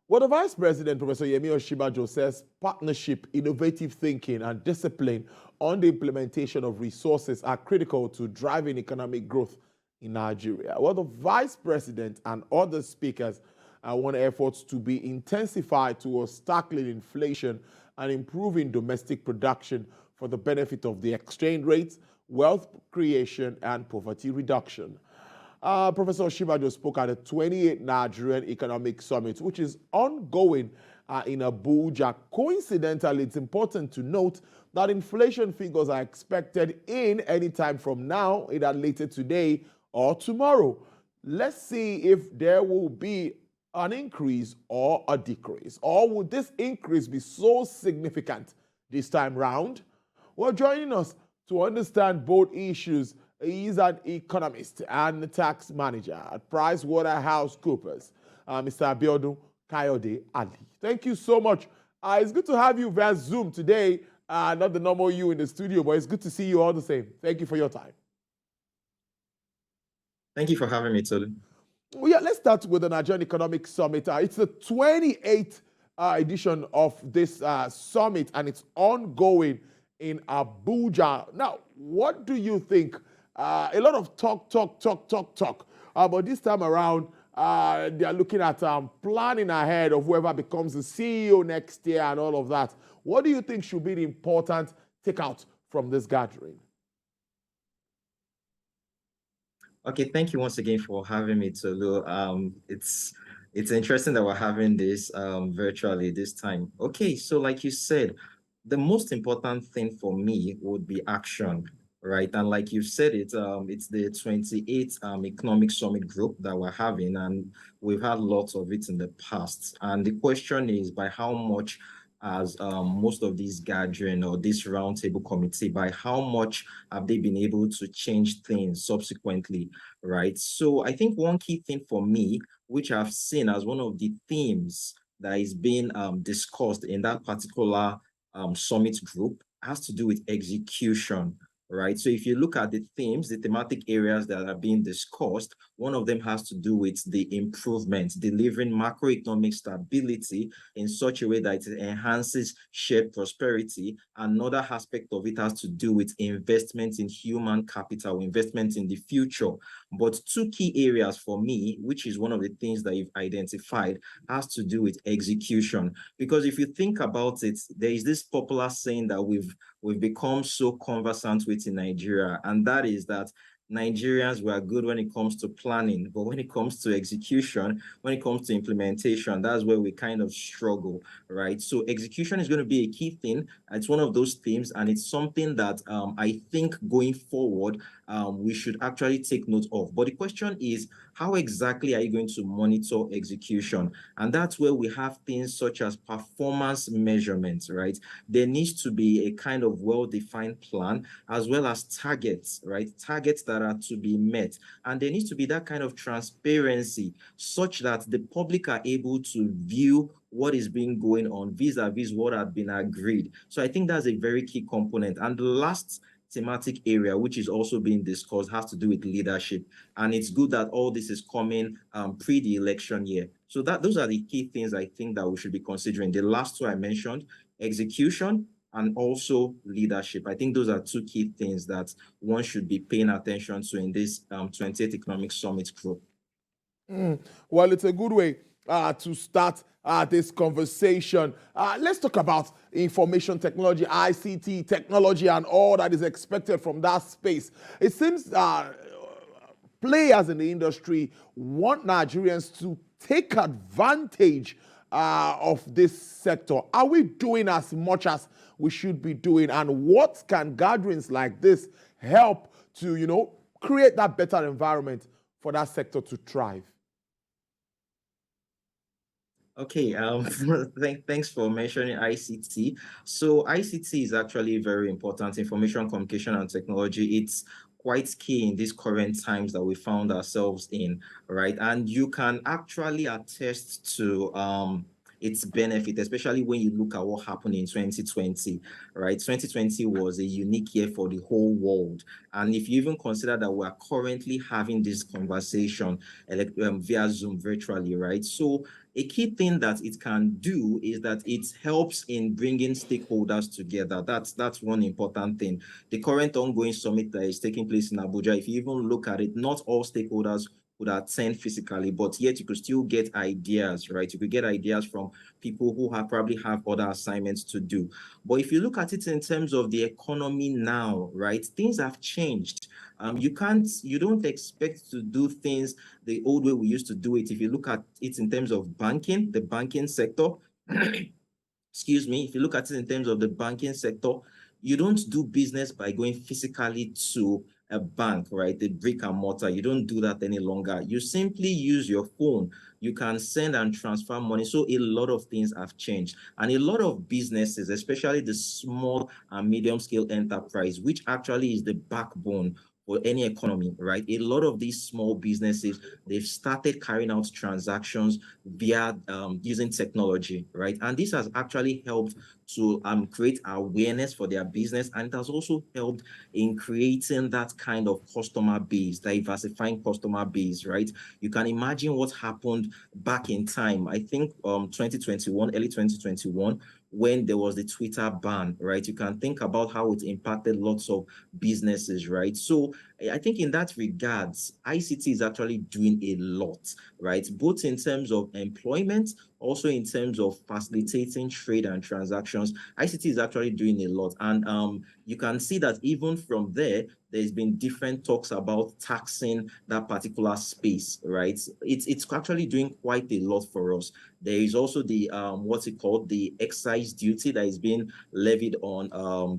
Well, the Vice President, Professor Yemi Osinbajo, says partnership, innovative thinking, and discipline on the implementation of resources are critical to driving economic growth in Nigeria. Well, the Vice President and other speakers want efforts to be intensified towards tackling inflation and improving domestic production for the benefit of the exchange rates, wealth creation, and poverty reduction. Professor Osinbajo spoke at the 28th Nigerian Economic Summit, which is ongoing in Abuja. Coincidentally, it's important to note that inflation figures are expected in any time from now, either later today or tomorrow. Let's see if there will be an increase or a decrease. Or would this increase be so significant this time round? Well, joining us to understand both issues, he's an economist and a tax manager at PricewaterhouseCoopers, Mr. Abiodun Kayode Ali. Thank you so much. It's good to have you via Zoom today. Not the normal you in the studio, but it's good to see you all the same. Thank you for your time. Thank you for having me, Tolu. Well, yeah, let's start with the Nigerian Economic Summit. It's the 28th edition of this summit, and it's ongoing in Abuja. Now, what do you think? A lot of talk. But this time around, they are looking at planning ahead of whoever becomes the CEO next year and all of that. What do you think should be the important takeout from this gathering? Okay, thank you once again for having me, Tolu. It's interesting that we're having this virtually this time. Okay, so like you said, the most important thing for me would be action, right? And like you said, it's the 28th Economic Summit group that we're having, and we've had lots of it in the past. And the question is, by how much as most of these gathering or this roundtable committee, by how much have they been able to change things subsequently, right? So I think one key thing for me, which I've seen as one of the themes that is being discussed in that particular summit group, has to do with execution, right? So if you look at the themes, the thematic areas that are being discussed, one of them has to do with the improvement, delivering macroeconomic stability in such a way that it enhances shared prosperity. Another aspect of it has to do with investment in human capital, investment in the future. But two key areas for me, which is one of the things that you've identified, has to do with execution. Because if you think about it, there is this popular saying that we've become so conversant with in Nigeria, and that is that Nigerians were good when it comes to planning, but when it comes to execution, when it comes to implementation, that's where we kind of struggle, right? So execution is going to be a key thing. It's one of those themes, and it's something that I think going forward, we should actually take note of. But the question is, how exactly are you going to monitor execution? And that's where we have things such as performance measurements, right? There needs to be a kind of well-defined plan, as well as targets, right? Targets that are to be met. And there needs to be that kind of transparency such that the public are able to view what is being going on vis-a-vis what had been agreed. So I think that's a very key component. And the last thematic area, which is also being discussed, has to do with leadership. And it's good that all this is coming pre the election year. So those are the key things I think that we should be considering. The last two I mentioned, execution and also leadership. I think those are two key things that one should be paying attention to in this 28th Economic Summit group. Well, it's a good way to start this conversation. Let's talk about information technology, ICT technology, and all that is expected from that space. It seems players in the industry want Nigerians to take advantage of this sector. Are we doing as much as we should be doing? And what can gatherings like this help to, create that better environment for that sector to thrive? Okay, thanks for mentioning ICT. So ICT is actually very important, information, communication, and technology. It's quite key in these current times that we found ourselves in, right? And you can actually attest to its benefit, especially when you look at what happened in 2020, right? 2020 was a unique year for the whole world. And if you even consider that we're currently having this conversation via Zoom virtually, right? So a key thing that it can do is that it helps in bringing stakeholders together. That's one important thing. The current ongoing summit that is taking place in Abuja, if you even look at it, not all stakeholders would attend physically, but yet you could still get ideas, right? You could get ideas from people who probably have other assignments to do. But if you look at it in terms of the economy now, right, things have changed. You don't expect to do things the old way we used to do it. If you look at it in terms of banking, the banking sector, excuse me, if you look at it in terms of the banking sector, you don't do business by going physically to a bank, right? The brick and mortar. You don't do that any longer. You simply use your phone. You can send and transfer money. So a lot of things have changed. And a lot of businesses, especially the small and medium scale enterprise, which actually is the backbone for any economy, right? A lot of these small businesses, they've started carrying out transactions via using technology, right? And this has actually helped to create awareness for their business, and it has also helped in creating that kind of customer base, diversifying customer base, right? You can imagine what happened back in time. I think 2021, early 2021, when there was the Twitter ban, right? You can think about how it impacted lots of businesses, right? So I think in that regards, ICT is actually doing a lot, right? Both in terms of employment, also in terms of facilitating trade and transactions. ICT is actually doing a lot. And you can see that even from there's been different talks about taxing that particular space, right? It's actually doing quite a lot for us. There is also the what's it called, the excise duty that is being levied on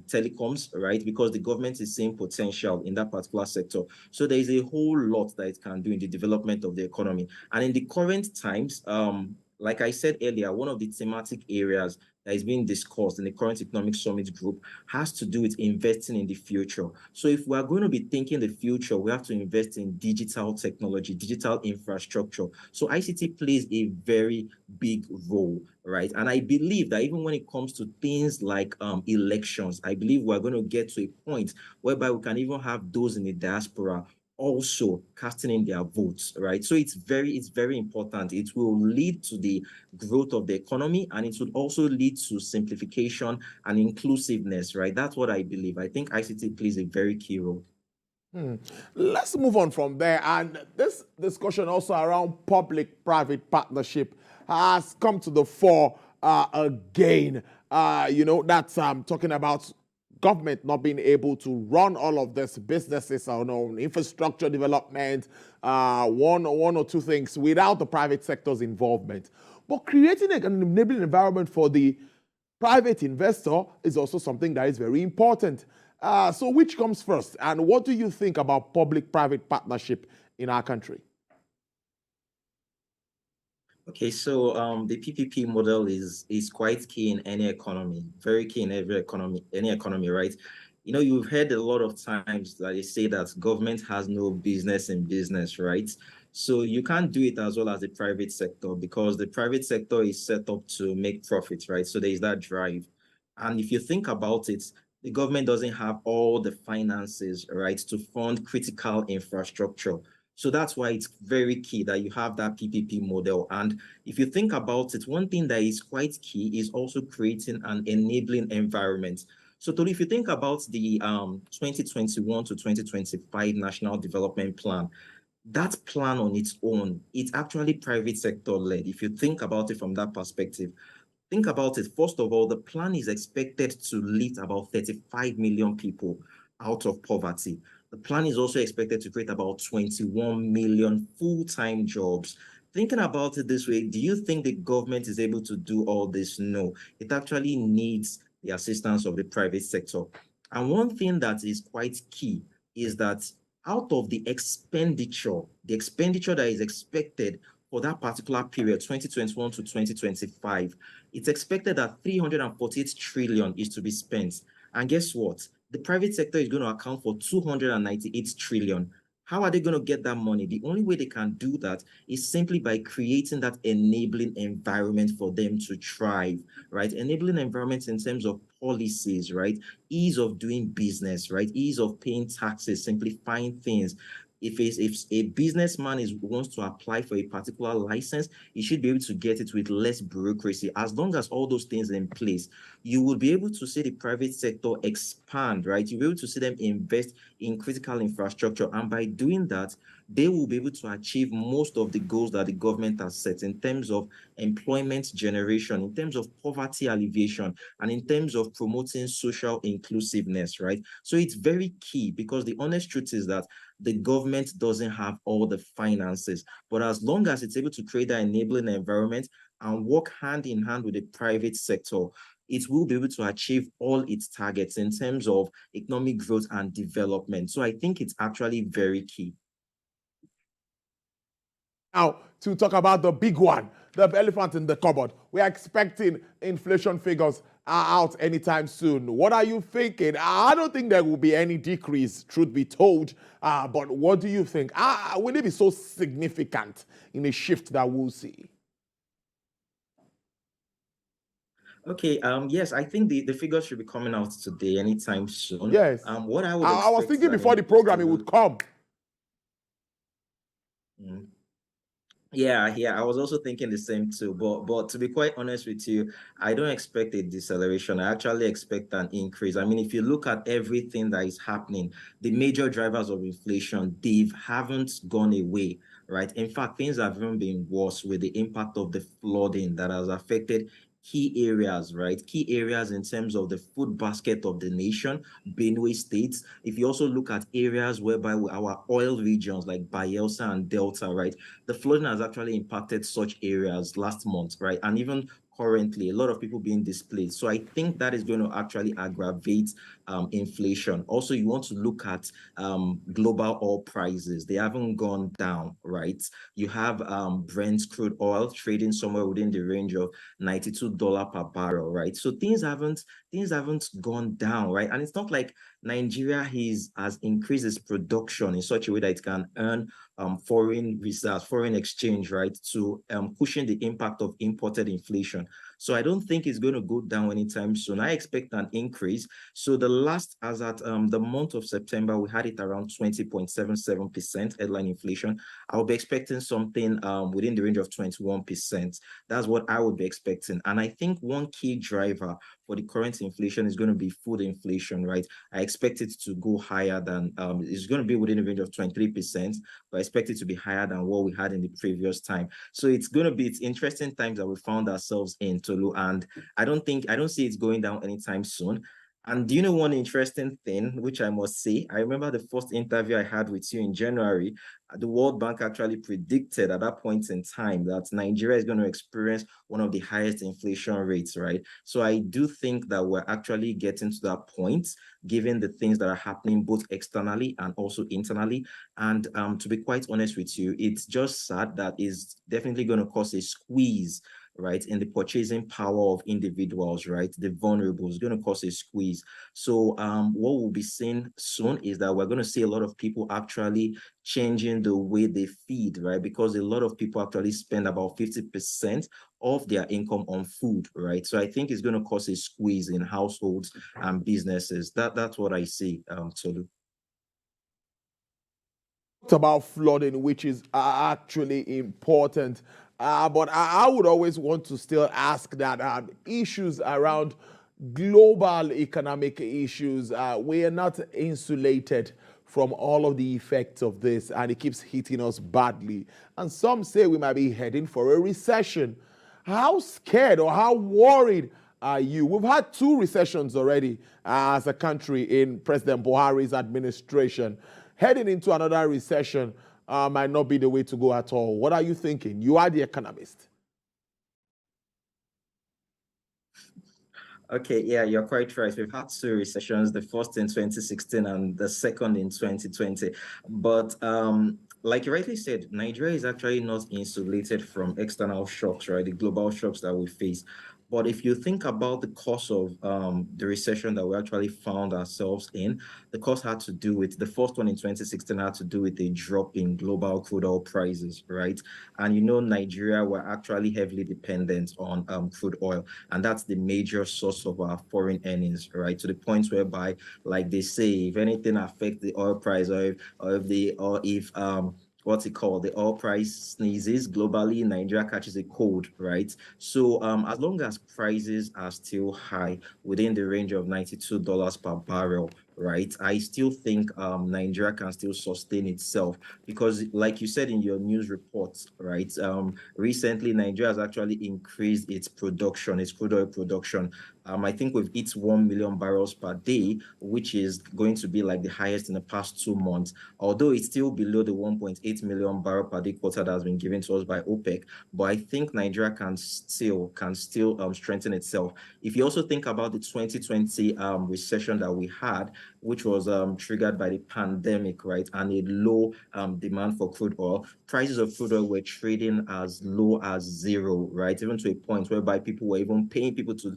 telecoms, right? Because the government is seeing potential in that particular sector. So there is a whole lot that it can do in the development of the economy. And in the current times, like I said earlier, one of the thematic areas that is being discussed in the current economic summit group has to do with investing in the future. So if we are going to be thinking the future, we have to invest in digital technology, digital infrastructure. So ICT plays a very big role, right? And I believe that even when it comes to things like elections, I believe we're going to get to a point whereby we can even have those in the diaspora also casting in their votes, right? So it's very important. It will lead to the growth of the economy, and it would also lead to simplification and inclusiveness, right? That's what I believe. I think ICT plays a very key role. Let's move on from there. And this discussion also around public-private partnership has come to the fore again. That's talking about government not being able to run all of this businesses or infrastructure development, one or two things without the private sector's involvement. But creating an enabling environment for the private investor is also something that is very important. So which comes first? And what do you think about public-private partnership in our country? Okay, so the PPP model is quite key in any economy, very key in every economy, any economy, right? You've heard a lot of times that they say that government has no business in business, right? So you can't do it as well as the private sector, because the private sector is set up to make profits, right? So there is that drive. And if you think about it, the government doesn't have all the finances, right, to fund critical infrastructure. So that's why it's very key that you have that PPP model. And if you think about it, one thing that is quite key is also creating an enabling environment. So Tolu, if you think about the 2021 to 2025 National Development Plan, that plan on its own, it's actually private sector led. If you think about it from that perspective, think about it. First of all, the plan is expected to lift about 35 million people out of poverty. The plan is also expected to create about 21 million full-time jobs. Thinking about it this way, do you think the government is able to do all this? No, it actually needs the assistance of the private sector. And one thing that is quite key is that out of the expenditure that is expected for that particular period, 2021 to 2025, it's expected that 348 trillion is to be spent. And guess what? The private sector is going to account for 298 trillion. How are they going to get that money? The only way they can do that is simply by creating that enabling environment for them to thrive, right? Enabling environments in terms of policies, right? Ease of doing business, right? Ease of paying taxes, simplifying things. If a businessman wants to apply for a particular license, he should be able to get it with less bureaucracy. As long as all those things are in place, you will be able to see the private sector expand, right? You'll be able to see them invest in critical infrastructure. And by doing that, they will be able to achieve most of the goals that the government has set in terms of employment generation, in terms of poverty alleviation, and in terms of promoting social inclusiveness, right? So it's very key, because the honest truth is that the government doesn't have all the finances, but as long as it's able to create that enabling environment and work hand in hand with the private sector, it will be able to achieve all its targets in terms of economic growth and development. So I think it's actually very key. Now, to talk about the big one, the elephant in the cupboard. We're expecting inflation figures out anytime soon. What are you thinking? I don't think there will be any decrease, truth be told. But what do you think? Will it be so significant in a shift that we'll see? Okay, yes, I think the figures should be coming out today, anytime soon. Yes. What I would I was expect is thinking an before the increase program it would come. Mm. Yeah, I was also thinking the same too. But to be quite honest with you, I don't expect a deceleration. I actually expect an increase. I mean, if you look at everything that is happening, the major drivers of inflation, they haven't gone away, right? In fact, things have even been worse with the impact of the flooding that has affected key areas, right? Key areas in terms of the food basket of the nation, Benue states. If you also look at areas whereby our oil regions like Bayelsa and Delta, right? The flooding has actually impacted such areas last month, right? And even currently, a lot of people being displaced. So I think that is going to actually aggravate inflation. Also, you want to look at global oil prices. They haven't gone down, right? You have Brent crude oil trading somewhere within the range of $92 per barrel, right? So things haven't gone down, right? And it's not like Nigeria has increased its production in such a way that it can earn foreign reserves, foreign exchange, right, to cushion the impact of imported inflation. So I don't think it's going to go down anytime soon. I expect an increase. So as at the month of September, we had it around 20.77% headline inflation. I'll be expecting something within the range of 21%. That's what I would be expecting. And I think one key driver for the current inflation is going to be food inflation, right? I expect it to go higher than, it's going to be within the range of 23%, but I expect it to be higher than what we had in the previous time. So it's interesting times that we found ourselves in, Tolu, and I don't see it going down anytime soon. And do you know one interesting thing, which I must say? I remember the first interview I had with you in January. The World Bank actually predicted at that point in time that Nigeria is going to experience one of the highest inflation rates, right? So I do think that we're actually getting to that point, given the things that are happening both externally and also internally. And to be quite honest with you, it's just sad that is definitely going to cause a squeeze, right, in the purchasing power of individuals, right? The vulnerable is going to cause a squeeze. So what we'll be seeing soon is that we're going to see a lot of people actually changing the way they feed, right? Because a lot of people actually spend about 50% of their income on food, right? So I think it's going to cause a squeeze in households and businesses. That's what I see, Tolu. About flooding, which is actually important. But I would always want to still ask that issues around global economic issues, we are not insulated from all of the effects of this, and it keeps hitting us badly. And some say we might be heading for a recession. How scared or how worried are you? We've had 2 recessions already as a country in President Buhari's administration. Heading into another recession might not be the way to go at all. What are you thinking? You are the economist. Okay, yeah, you're quite right. We've had 2 recessions, the first in 2016 and the second in 2020. But like you rightly said, Nigeria is actually not insulated from external shocks, right? The global shocks that we face. But if you think about the cause of the recession that we actually found ourselves in, the cause had to do with the first one in 2016 had to do with a drop in global crude oil prices, right? And Nigeria were actually heavily dependent on crude oil, and that's the major source of our foreign earnings, right? To the point whereby, like they say, if anything affects the oil price, or if what's it called? The oil price sneezes globally, Nigeria catches a cold, right? So as long as prices are still high within the range of $92 per barrel, right? I still think Nigeria can still sustain itself because, like you said in your news reports, right? Recently Nigeria has actually increased its production, its crude oil production. I think we've hit 1 million barrels per day, which is going to be like the highest in the past 2 months, although it's still below the 1.8 million barrel per day quota that has been given to us by OPEC. But I think Nigeria can still strengthen itself. If you also think about the 2020 recession that we had, which was triggered by the pandemic, right, and a low demand for crude oil, prices of crude oil were trading as low as zero, right, even to a point whereby people were even paying people to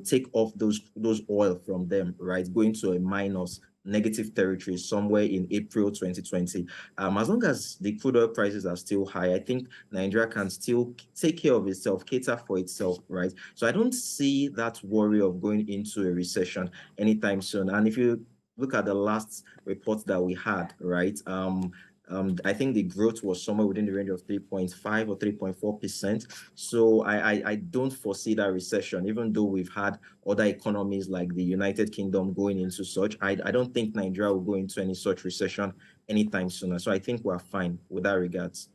take off those oil from them, right, going to a minus negative territory somewhere in April 2020. As long as the crude oil prices are still high, I think Nigeria can still take care of itself, cater for itself, right? So I don't see that worry of going into a recession anytime soon. And if you look at the last report that we had, right? I think the growth was somewhere within the range of 3.5 or 3.4%. So I don't foresee that recession, even though we've had other economies like the United Kingdom going into such. I don't think Nigeria will go into any such recession anytime sooner. So I think we're fine with that regards.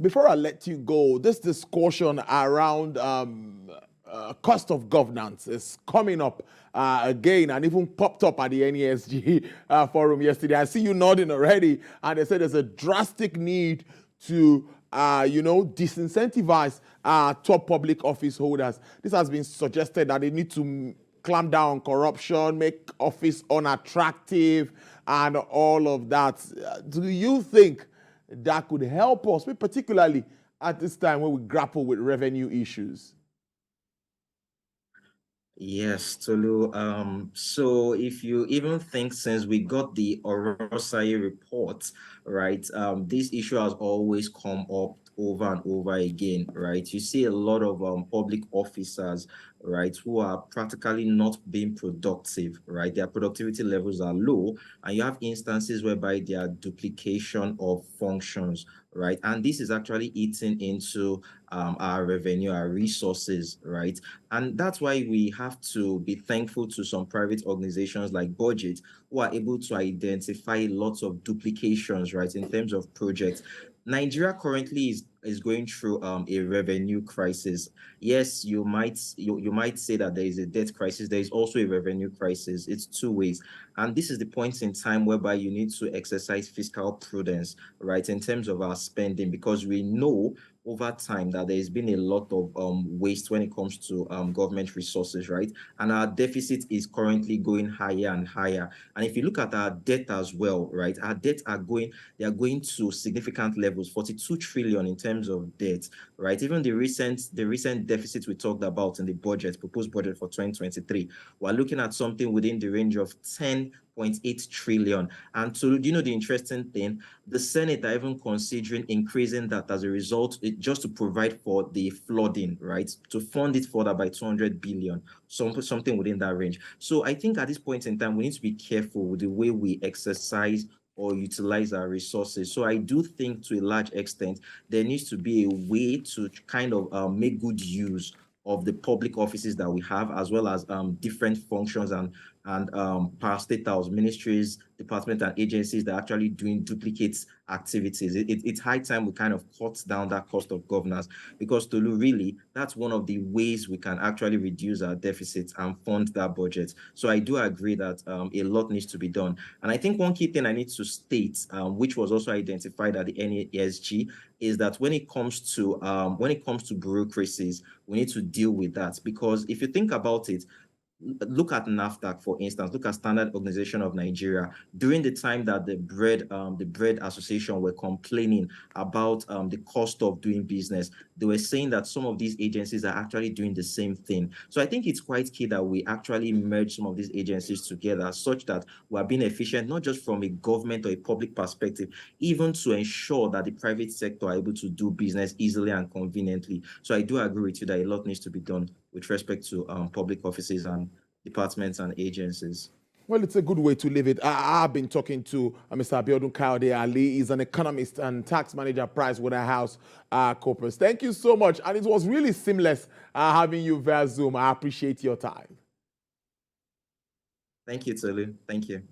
Before I let you go, this discussion around cost of governance is coming up again and even popped up at the NESG forum yesterday. I see you nodding already, and they said there's a drastic need to disincentivize top public office holders. This has been suggested that they need to clamp down on corruption, make office unattractive, and all of that. Do you think that could help us, particularly at this time when we grapple with revenue issues? Yes, Tolu. So if you even think since we got the Orosai report, right, this issue has always come up over and over again, right? You see a lot of public officers, right, who are practically not being productive, right? Their productivity levels are low, and you have instances whereby there are duplication of functions, right? And this is actually eating into our revenue, our resources, right? And that's why we have to be thankful to some private organizations like Budget, who are able to identify lots of duplications, right, in terms of projects. Nigeria currently is going through a revenue crisis. Yes, you might say that there is a debt crisis. There is also a revenue crisis. It's two ways. And this is the point in time whereby you need to exercise fiscal prudence, right, in terms of our spending, because we know over time that there's been a lot of waste when it comes to government resources, right? And our deficit is currently going higher and higher. And if you look at our debt as well, right, our debt they are going to significant levels, 42 trillion in terms of debt, right? Even the recent deficit we talked about in the proposed budget for 2023, we're looking at something within the range of 10.8 trillion. And so, do you know the interesting thing? The Senate are even considering increasing that as a result, just to provide for the flooding, right? To fund it further by 200 billion, something within that range. So I think at this point in time, we need to be careful with the way we exercise or utilize our resources. So I do think to a large extent, there needs to be a way to kind of make good use of the public offices that we have, as well as different functions and parastatals, ministries, departments, and agencies that are actually doing duplicate activities. It's high time we kind of cut down that cost of governance, because Tolu, really, that's one of the ways we can actually reduce our deficits and fund that budget. So I do agree that a lot needs to be done. And I think one key thing I need to state, which was also identified at the NESG, is that when it comes to bureaucracies, we need to deal with that, because if you think about it, look at NAFTAC, for instance, look at Standard Organization of Nigeria. During the time that the bread association were complaining about the cost of doing business, they were saying that some of these agencies are actually doing the same thing. So I think it's quite key that we actually merge some of these agencies together such that we are being efficient, not just from a government or a public perspective, even to ensure that the private sector are able to do business easily and conveniently. So I do agree with you that a lot needs to be done with respect to public offices and departments and agencies. Well, it's a good way to live it. I've been talking to Mr. Abiodun Kayode Ali. He's an economist and tax manager at Pricewaterhouse Coopers. Thank you so much. And it was really seamless having you via Zoom. I appreciate your time. Thank you, Tolu. Thank you.